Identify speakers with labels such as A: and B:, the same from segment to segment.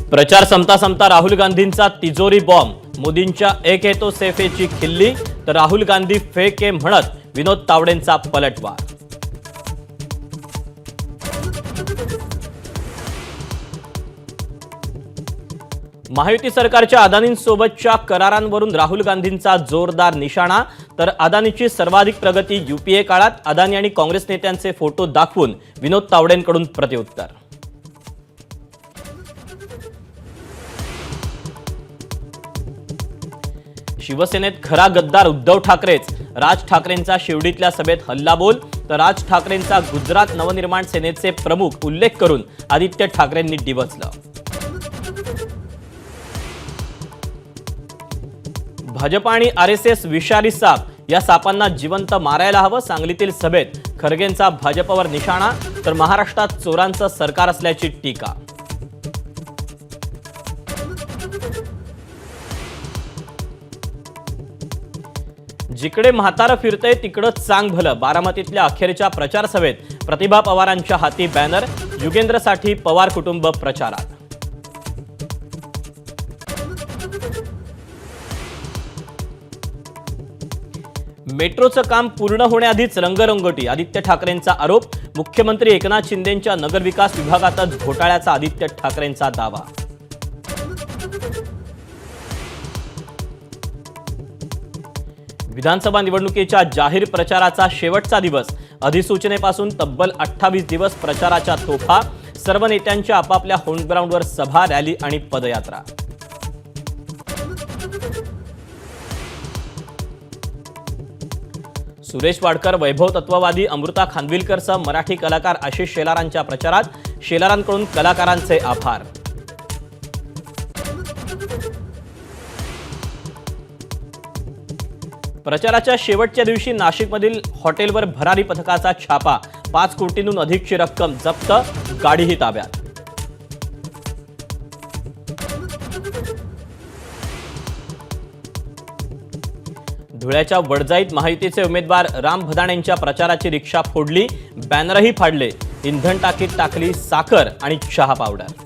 A: प्रचार संपता संपता राहुल गांधींचा तिजोरी बॉम्ब, मोदींच्या एक है तो सैफेची खिल्ली तर राहुल गांधी फेक आहे म्हणत विनोद तावडेंचा पलटवार। महायुती सरकारच्या अदानींसोबतच्या करारांवरून राहुल गांधींचा जोरदार निशाणा तर अदानीची सर्वाधिक प्रगती यूपीए काळात, अदानी आणि काँग्रेस नेत्यांचे फोटो दाखवून विनोद तावडेंकडून प्रत्युत्तर। शिवसेनेत खरा गद्दार उद्धव ठाकरेच, राज ठाकरेंचा शिवडीतल्या सभेत हल्लाबोल तर राज ठाकरेंचा गुजरात नवनिर्माण सेनेचे प्रमुख उल्लेख करून आदित्य ठाकरेंनी डिवचलं। भाजप आणि आरएसएस विषारी साप, या सापांना जिवंत मारायला हवं, सांगलीतील सभेत खरगेंचा भाजपवर निशाणा तर महाराष्ट्रात चोरांचं सरकार असल्याची टीका। जिकडे म्हातारं फिरतंय तिकडं चांग भलं, बारामतीतल्या अखेरच्या प्रचार सभेत प्रतिभा पवारांच्या हाती बॅनर, युगेंद्रसाठी पवार कुटुंब प्रचारात। मेट्रोचं काम पूर्ण होण्याआधीच रंगरंगोटी, आदित्य ठाकरेंचा आरोप, मुख्यमंत्री एकनाथ शिंदेंच्या नगरविकास विभागातच घोटाळ्याचा आदित्य ठाकरेंचा दावा। विधानसभा निवडणुकीच्या जाहीर प्रचाराचा शेवटचा दिवस, अधिसूचनेपासून तब्बल 28 दिवस प्रचाराच्या तोफा, सर्व नेत्यांच्या आपापल्या होम ग्राउंडवर सभा, रॅली आणि पदयात्रा। सुरेश वाडकर, वैभव तत्ववादी, अमृता खानविलकरसह मराठी कलाकार आशिष शेलारांच्या प्रचारात, शेलारांकडून कलाकारांचे आभार। प्रचाराच्या शेवटच्या दिवशी नाशिकमधील हॉटेलवर भरारी पथकाचा छापा, 5 कोटींहून अधिकची रक्कम जप्त, गाडीही ताब्यात। धुळ्याच्या वडजाईत महायुतीचे उमेदवार राम भदाणेंच्या प्रचाराची रिक्षा फोडली, बॅनरही फाडले, इंधन टाकीत टाकली साखर आणि चहा पावडर।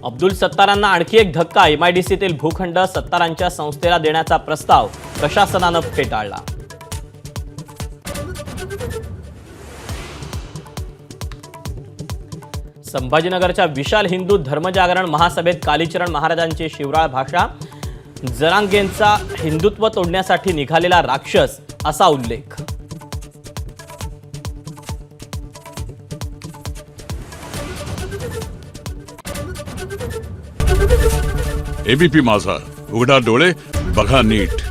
A: अब्दुल सत्तारांना आणखी एक धक्का, एमआयडीसीतील भूखंड सत्तारांच्या संस्थेला देण्याचा प्रस्ताव प्रशासनानं फेटाळला। संभाजीनगरच्या विशाल हिंदू धर्मजागरण महासभेत कालीचरण महाराजांची शिवराळ भाषा, जरांगेंचा हिंदुत्व तोडण्यासाठी निघालेला राक्षस असा उल्लेख।
B: एबीपी माझा, उघडा डोळे बघा नीट।